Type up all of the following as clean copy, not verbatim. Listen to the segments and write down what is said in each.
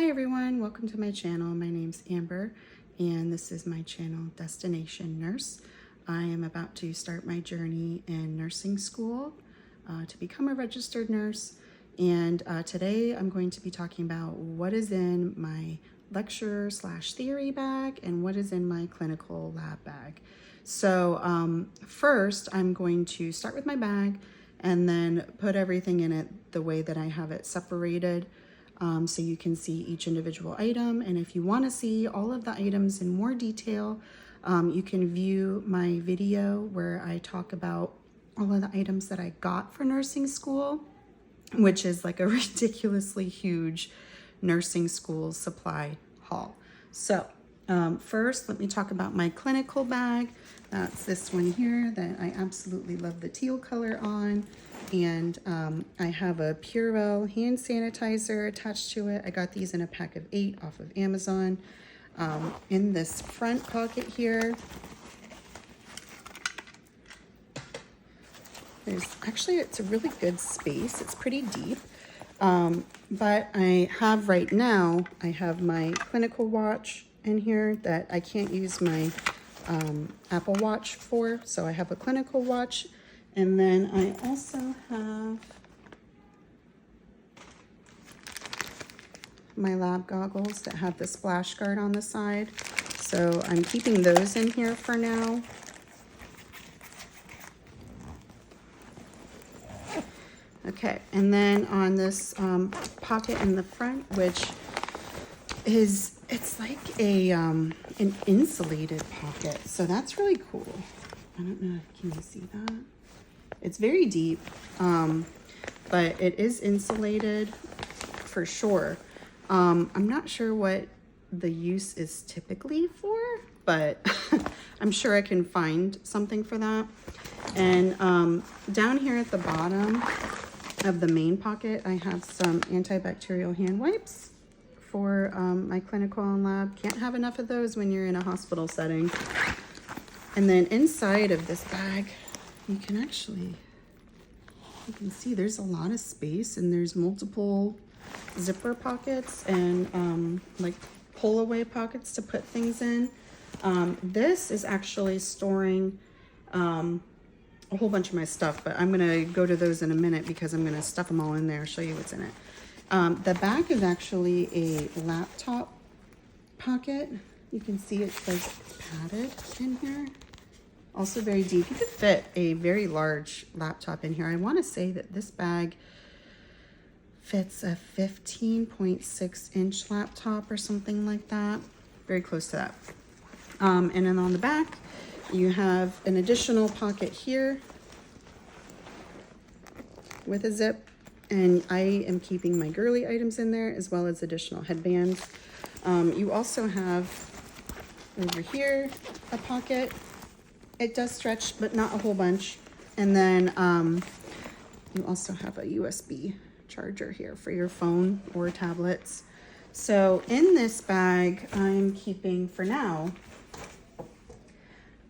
Hi everyone, welcome to my channel. My name's Amber and this is my channel Destination Nurse. I am about to start my journey in nursing school to become a registered nurse, and today I'm going to be talking about what is in my lecture / theory bag and what is in my clinical lab bag. So first I'm going to start with my bag and then put everything in it the way that I have it separated. So you can see each individual item, and if you want to see all of the items in more detail, you can view my video where I talk about all of the items that I got for nursing school, which is like a ridiculously huge nursing school supply haul. So first, let me talk about my clinical bag. That's this one here that I absolutely love the teal color on. And I have a Purell hand sanitizer attached to it. I got these in a pack of 8 off of Amazon. In this front pocket here, it's a really good space. It's pretty deep. But I have right now, I have my clinical watch in here that I can't use my Apple Watch for. So I have a clinical watch. And then I also have my lab goggles that have the splash guard on the side. So I'm keeping those in here for now. Okay, and then on this pocket in the front, which is, it's like a an insulated pocket. So that's really cool. I don't know, can you see that? It's very deep, but it is insulated for sure. I'm not sure what the use is typically for, but I'm sure I can find something for that. And down here at the bottom of the main pocket, I have some antibacterial hand wipes for my clinical and lab. Can't have enough of those when you're in a hospital setting. And then inside of this bag, you can see there's a lot of space, and there's multiple zipper pockets and like pull away pockets to put things in. This is actually storing a whole bunch of my stuff, but I'm gonna go to those in a minute because I'm gonna stuff them all in there, show you what's in it. The back is actually a laptop pocket. You can see it's like padded in here. Also very deep. You could fit a very large laptop in here. I want to say that this bag fits a 15.6 inch laptop or something like that. Very close to that. And then on the back, you have an additional pocket here with a zip. And I am keeping my girly items in there as well as additional headbands. You also have over here a pocket. It does stretch, but not a whole bunch. And then you also have a USB charger here for your phone or tablets. So in this bag, I'm keeping, for now,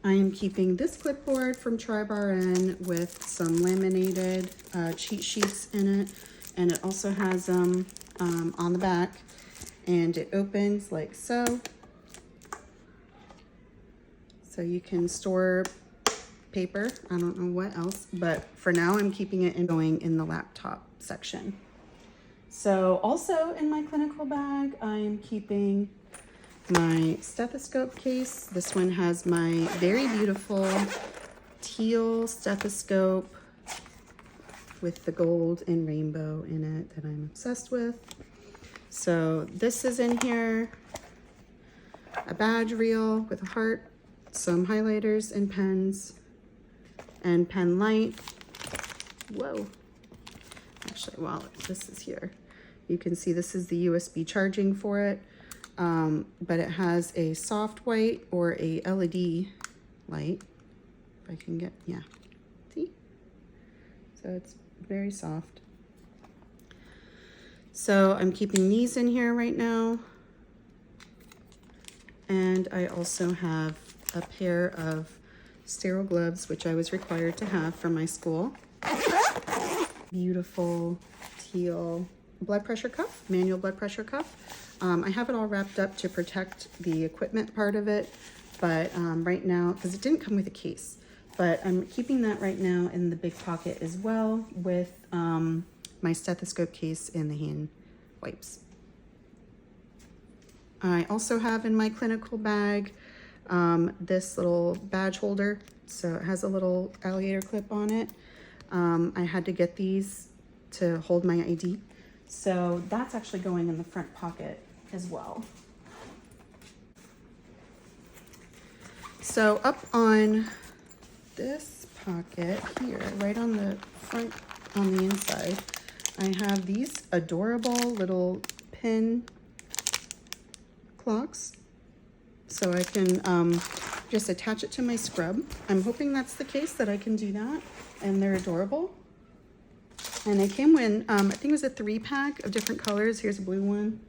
I'm keeping this clipboard from TriBarN with some laminated cheat sheets in it. And it also has them on the back. And it opens like so. So you can store paper. I don't know what else, but for now I'm keeping it and going in the laptop section. So also in my clinical bag, I'm keeping my stethoscope case. This one has my very beautiful teal stethoscope with the gold and rainbow in it that I'm obsessed with. So this is in here, a badge reel with a heart, some highlighters and pens, and pen light. Whoa. Actually, while this is here, you can see this is the USB charging for it, but it has a soft white or a LED light. If I can get, yeah, see? So it's very soft. So I'm keeping these in here right now. And I also have a pair of sterile gloves, which I was required to have for my school. Beautiful teal blood pressure cuff, manual blood pressure cuff. I have it all wrapped up to protect the equipment part of it, but right now, because it didn't come with a case, but I'm keeping that right now in the big pocket as well with my stethoscope case and the hand wipes. I also have in my clinical bag this little badge holder. So it has a little alligator clip on it. I had to get these to hold my ID. So that's actually going in the front pocket as well. So up on this pocket here, right on the front, on the inside, I have these adorable little pin clocks. So I can just attach it to my scrub. I'm hoping that's the case, that I can do that. And they're adorable. And they came in, I think it was a 3-pack of different colors. Here's a blue one.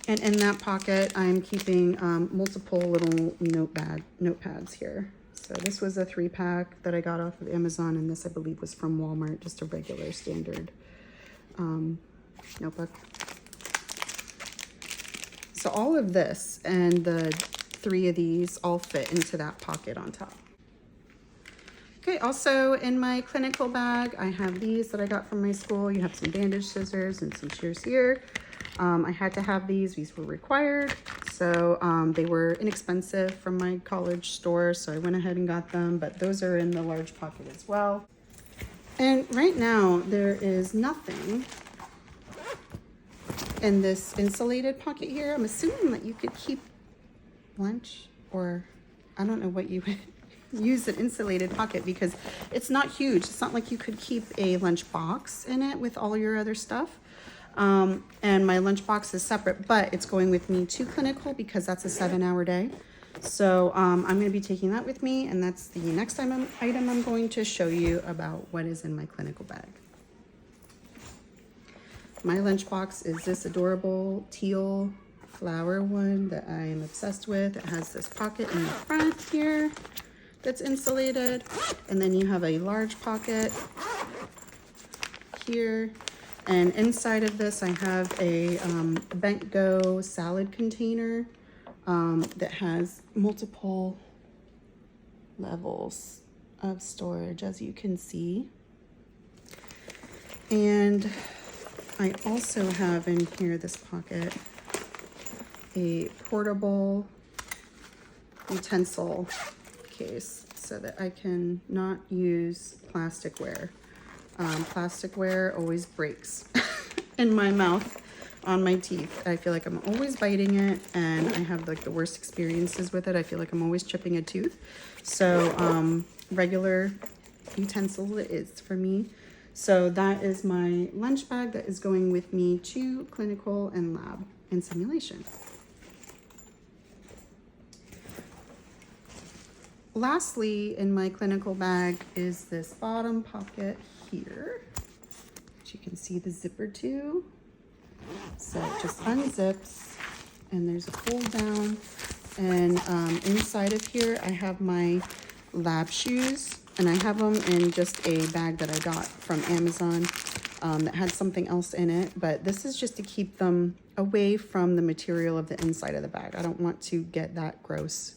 And in that pocket, I'm keeping multiple little notepads here. So this was a 3-pack that I got off of Amazon, and this I believe was from Walmart, just a regular standard notebook. So all of this and the 3 of these all fit into that pocket on top. Okay, also in my clinical bag, I have these that I got from my school. You have some bandage scissors and some shears here. I had to have these were required. So they were inexpensive from my college store, so I went ahead and got them, but those are in the large pocket as well. And right now there is nothing in this insulated pocket here. I'm assuming that you could keep lunch, or I don't know what you would use an insulated pocket, because it's not huge. It's not like you could keep a lunch box in it with all your other stuff. And my lunch box is separate, but it's going with me to clinical because that's a 7-hour day. So I'm going to be taking that with me, and that's the next item I'm going to show you about what is in my clinical bag. My lunchbox is this adorable teal flower one that I am obsessed with. It has this pocket in the front here that's insulated, and then you have a large pocket here. And inside of this, I have a Bent-Go salad container that has multiple levels of storage, as you can see. And I also have in here, this pocket, a portable utensil case so that I can not use plasticware. Plasticware always breaks in my mouth, on my teeth. I feel like I'm always biting it, and I have like the worst experiences with it. I feel like I'm always chipping a tooth. So regular utensil it is for me. So that is my lunch bag that is going with me to clinical and lab and simulation. Lastly, in my clinical bag is this bottom pocket here, which you can see the zipper to. So it just unzips, and there's a fold down. And inside of here, I have my lab shoes, and I have them in just a bag that I got from Amazon that had something else in it. But this is just to keep them away from the material of the inside of the bag. I don't want to get that gross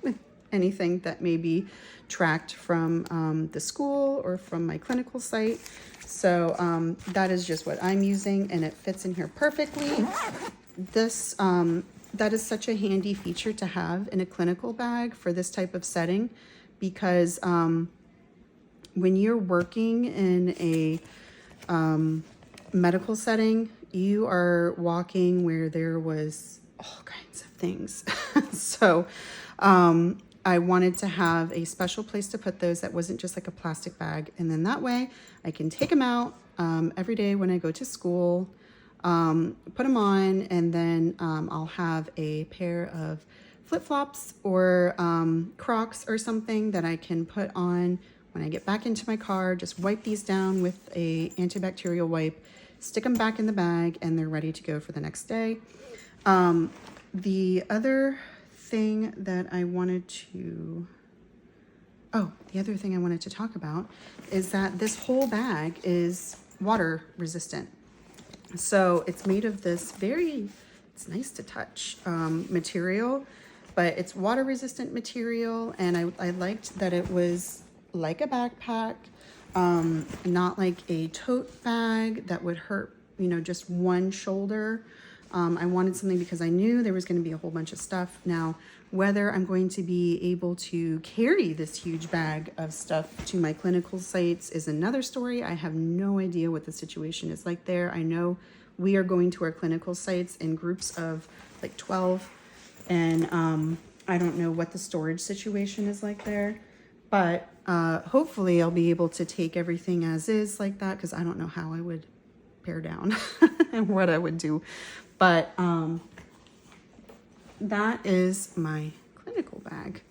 with anything that may be tracked from the school or from my clinical site. So that is just what I'm using, and it fits in here perfectly. This that is such a handy feature to have in a clinical bag for this type of setting, because when you're working in a medical setting, you are walking where there was all kinds of things. So I wanted to have a special place to put those that wasn't just like a plastic bag. And then that way I can take them out every day when I go to school, put them on, and then I'll have a pair of flip-flops or Crocs or something that I can put on when I get back into my car. Just wipe these down with a antibacterial wipe, stick them back in the bag, and they're ready to go for the next day. The other thing that I wanted to talk about is that this whole bag is water resistant. So it's made of this it's nice to touch material, but it's water resistant material. And I liked that it was like a backpack, not like a tote bag that would hurt, just one shoulder. I wanted something because I knew there was going to be a whole bunch of stuff. Now, whether I'm going to be able to carry this huge bag of stuff to my clinical sites is another story. I have no idea what the situation is like there. I know we are going to our clinical sites in groups of like 12, and I don't know what the storage situation is like there, but hopefully I'll be able to take everything as is like that, because I don't know how I would pare down and what I would do. But that is my clinical bag.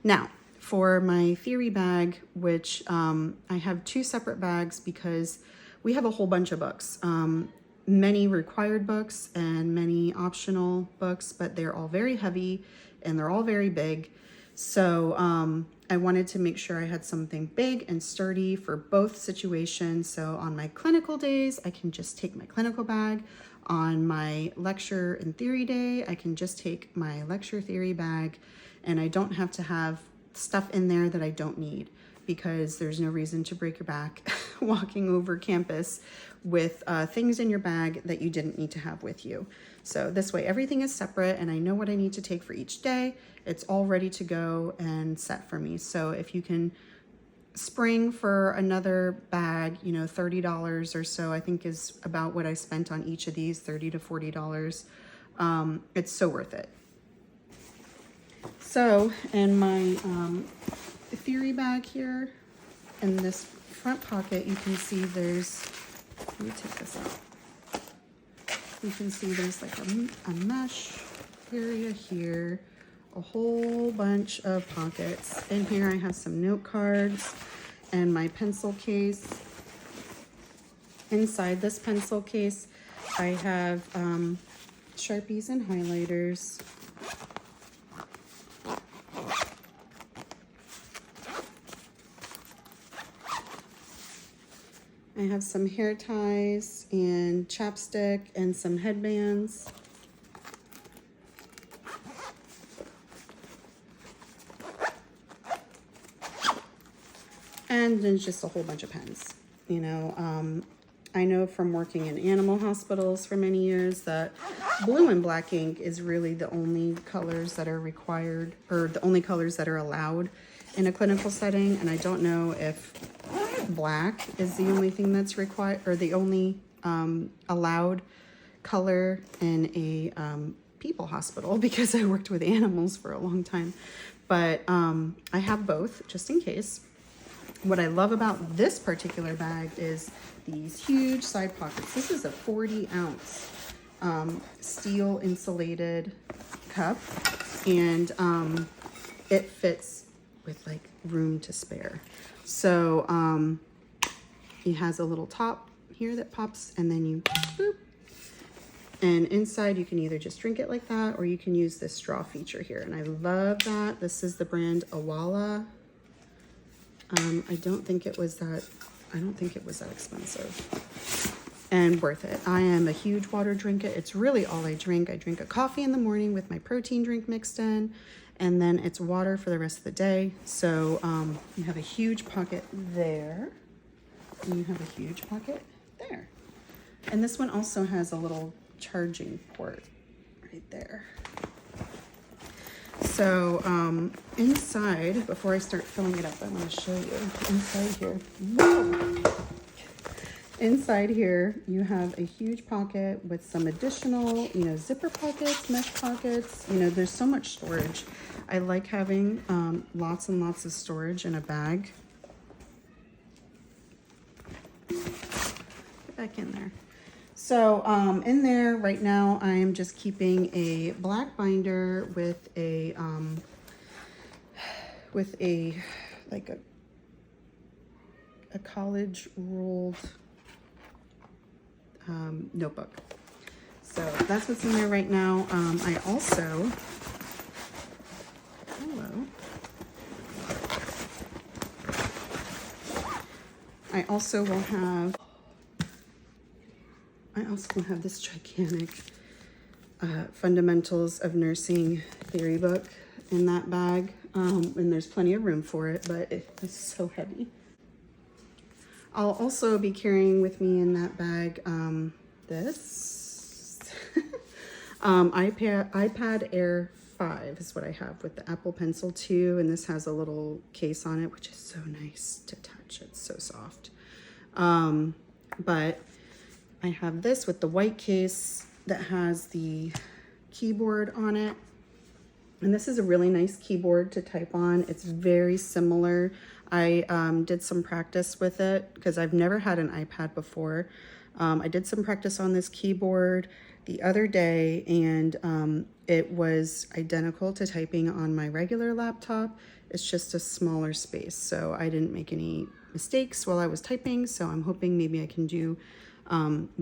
Now, for my theory bag, which I have 2 separate bags because we have a whole bunch of books. Many required books and many optional books, but they're all very heavy and they're all very big. So I wanted to make sure I had something big and sturdy for both situations. So on my clinical days, I can just take my clinical bag. On my lecture and theory day, I can just take my lecture theory bag, and I don't have to have stuff in there that I don't need, because there's no reason to break your back walking over campus with things in your bag that you didn't need to have with you. So this way everything is separate and I know what I need to take for each day. It's all ready to go and set for me. So if you can spring for another bag, $30 or so, I think is about what I spent on each of these, $30 to $40. It's so worth it. So in my theory bag here, in this front pocket, you can see there's, let me take this out. You can see there's like a mesh area here, a whole bunch of pockets. In here I have some note cards and my pencil case. Inside this pencil case, I have Sharpies and highlighters. I have some hair ties and chapstick and some headbands. And then just a whole bunch of pens. I know from working in animal hospitals for many years that blue and black ink is really the only colors that are required, or the only colors that are allowed in a clinical setting. And I don't know if black is the only thing that's required, or the only allowed color in a people hospital, because I worked with animals for a long time. But I have both just in case. What I love about this particular bag is these huge side pockets. This is a 40-ounce steel insulated cup, and it fits with like room to spare. So it has a little top here that pops, and then you boop. And inside you can either just drink it like that, or you can use this straw feature here. And I love that. This is the brand Awala. I don't think it was that expensive, and worth it. I am a huge water drinker. It's really all I drink. I drink a coffee in the morning with my protein drink mixed in, and then it's water for the rest of the day. So you have a huge pocket there, and you have a huge pocket there. And this one also has a little charging port right there. So inside, before I start filling it up, I want to show you inside here. Whoa. Inside here, you have a huge pocket with some additional, zipper pockets, mesh pockets. There's so much storage. I like having lots and lots of storage in a bag. Get back in there. So in there right now, I am just keeping a black binder with a college ruled notebook. So that's what's in there right now. I also, will have I also have this gigantic Fundamentals of Nursing theory book in that bag, and there's plenty of room for it, but it's so heavy. I'll also be carrying with me in that bag this iPad Air 5 is what I have with the Apple Pencil 2, and this has a little case on it, which is so nice to touch. It's so soft. But I have this with the white case that has the keyboard on it. And this is a really nice keyboard to type on. It's very similar. I did some practice with it because I've never had an iPad before. I did some practice on this keyboard the other day, and it was identical to typing on my regular laptop. It's just a smaller space, so I didn't make any mistakes while I was typing, so I'm hoping maybe I can do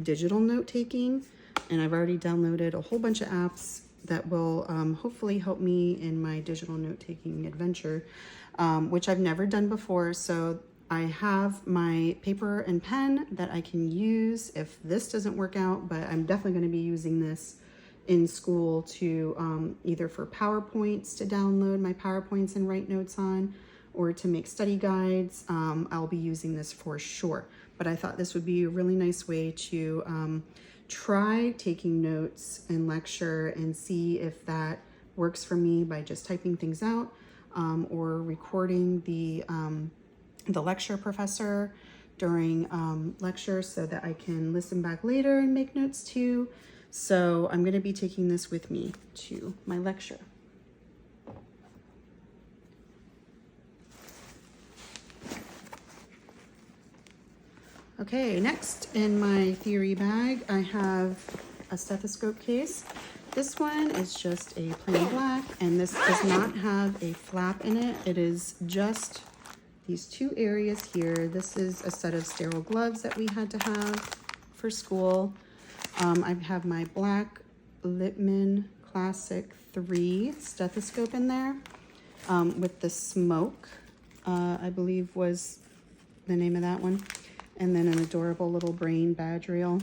digital note-taking. And I've already downloaded a whole bunch of apps that will hopefully help me in my digital note-taking adventure, which I've never done before. So I have my paper and pen that I can use if this doesn't work out, but I'm definitely going to be using this in school to either for PowerPoints to download my PowerPoints and write notes on, or to make study guides. I'll be using this for sure. But I thought this would be a really nice way to try taking notes in lecture and see if that works for me by just typing things out, or recording the lecture professor during lecture so that I can listen back later and make notes too. So I'm going to be taking this with me to my lecture. Okay, next in my theory bag, I have a stethoscope case. This one is just a plain black, and this does not have a flap in it. It is just these two areas here. This is a set of sterile gloves that we had to have for school. I have my black Littmann Classic 3 stethoscope in there with the smoke, I believe was the name of that one. And then an adorable little brain badge reel.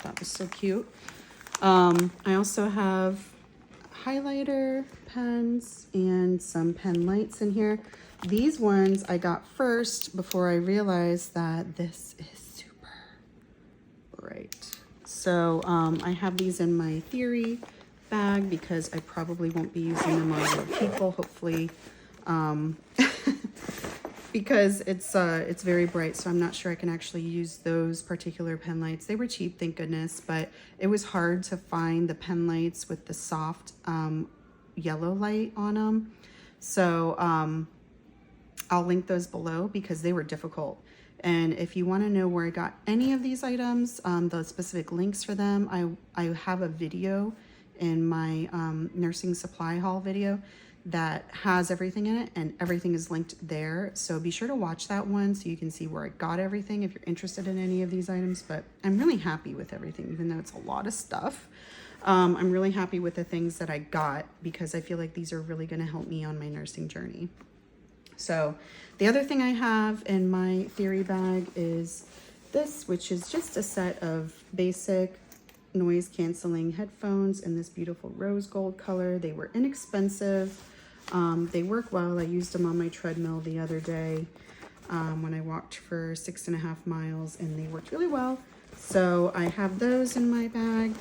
That was so cute. I also have highlighter pens and some pen lights in here. These ones I got first before I realized that this is super bright. So I have these in my theory bag because I probably won't be using them on other people, hopefully. Because it's very bright, so I'm not sure I can actually use those particular pen lights. They were cheap, thank goodness, but it was hard to find the pen lights with the soft yellow light on them. So I'll link those below because they were difficult. And if you want to know where I got any of these items, the specific links for them, I have a video in my nursing supply haul video that has everything in it, and everything is linked there. So be sure to watch that one so you can see where I got everything if you're interested in any of these items. But I'm really happy with everything, even though it's a lot of stuff. I'm really happy with the things that I got because I feel like these are really going to help me on my nursing journey. So the other thing I have in my theory bag is this, which is just a set of basic noise canceling headphones in this beautiful rose gold color. They were inexpensive. They work well. I used them on my treadmill the other day when I walked for 6.5 miles, and they worked really well. So I have those in my bag.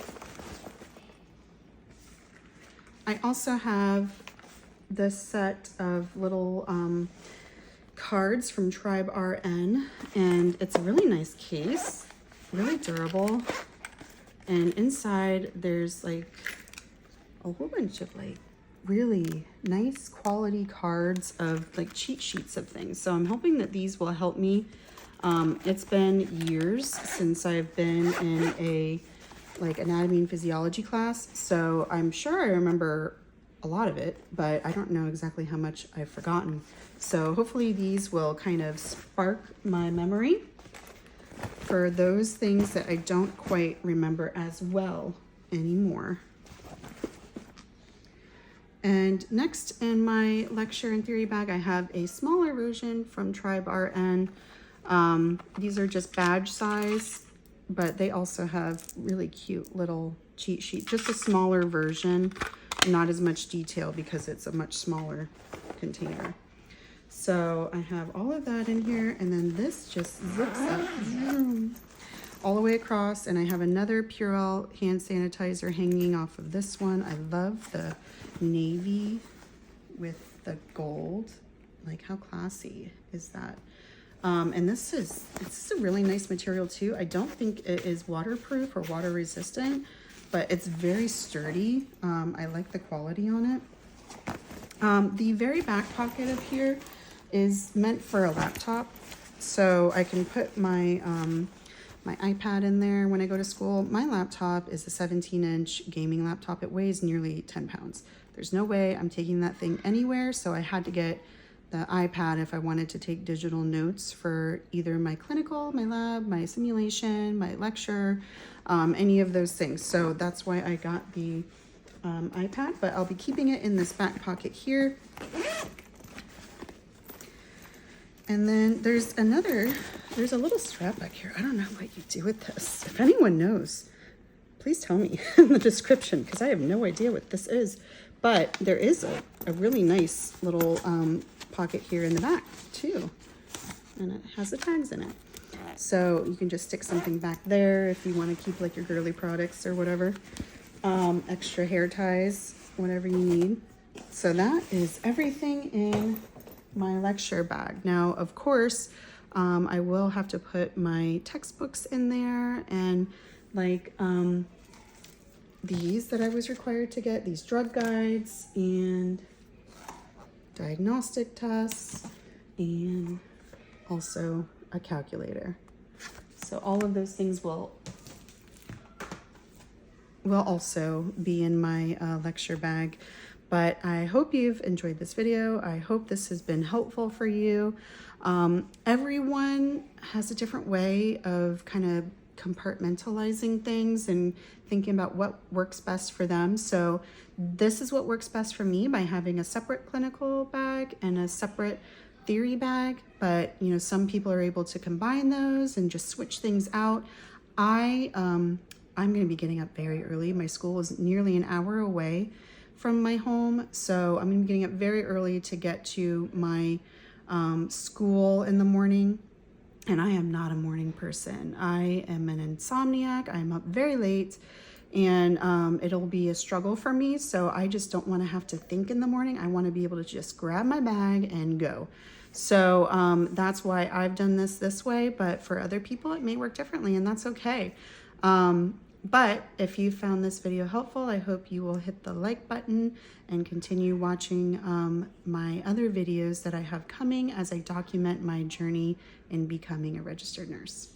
I also have this set of little cards from Tribe RN, and it's a really nice case, really durable. And inside there's like a whole bunch of like really nice quality cards of like cheat sheets of things. So I'm hoping that these will help me. It's been years since I've been in a like anatomy and physiology class, so I'm sure I remember a lot of it, but I don't know exactly how much I've forgotten. So hopefully these will kind of spark my memory for those things that I don't quite remember as well anymore. And next in my lecture and theory bag, I have a smaller version from Tribe RN. These are just badge size but they also have really cute little cheat sheet, just a smaller version, not as much detail because it's a much smaller container. So I have all of that in here, and then this just zips up all the way across, and I have another Purell hand sanitizer hanging off of this one. I love the navy with the gold. Like, how classy is that? And this is a really nice material too. I don't think it is waterproof or water resistant, but it's very sturdy. I like the quality on it. The very back pocket of here is meant for a laptop, so I can put my my iPad in there when I go to school. My laptop is a 17-inch gaming laptop. It weighs nearly 10 pounds. There's no way I'm taking that thing anywhere, so I had to get the iPad if I wanted to take digital notes for either my clinical, my lab, my simulation, my lecture, any of those things. So that's why I got the iPad, but I'll be keeping it in this back pocket here. And then there's a little strap back here. I don't know what you do with this. If anyone knows, please tell me in the description, because I have no idea what this is. But there is a really nice little pocket here in the back too. And it has the tags in it. So you can just stick something back there if you want to keep like your girly products or whatever. Extra hair ties, whatever you need. So that is everything in my lecture bag. Now, of course, I will have to put my textbooks in there, and like these that I was required to get, these drug guides and diagnostic tests, and also a calculator. So all of those things will also be in my lecture bag. But I hope you've enjoyed this video. I hope this has been helpful for you. Everyone has a different way of kind of compartmentalizing things and thinking about what works best for them. So this is what works best for me, by having a separate clinical bag and a separate theory bag. But you know, some people are able to combine those and just switch things out. I'm going to be getting up very early. My school is nearly an hour away from my home, so I'm going to be getting up very early to get to my school in the morning. And I am not a morning person. I am an insomniac. I'm up very late, and it'll be a struggle for me. So I just don't want to have to think in the morning. I want to be able to just grab my bag and go. So that's why I've done this way, but for other people it may work differently, and that's okay. But if you found this video helpful, I hope you will hit the like button and continue watching my other videos that I have coming as I document my journey in becoming a registered nurse.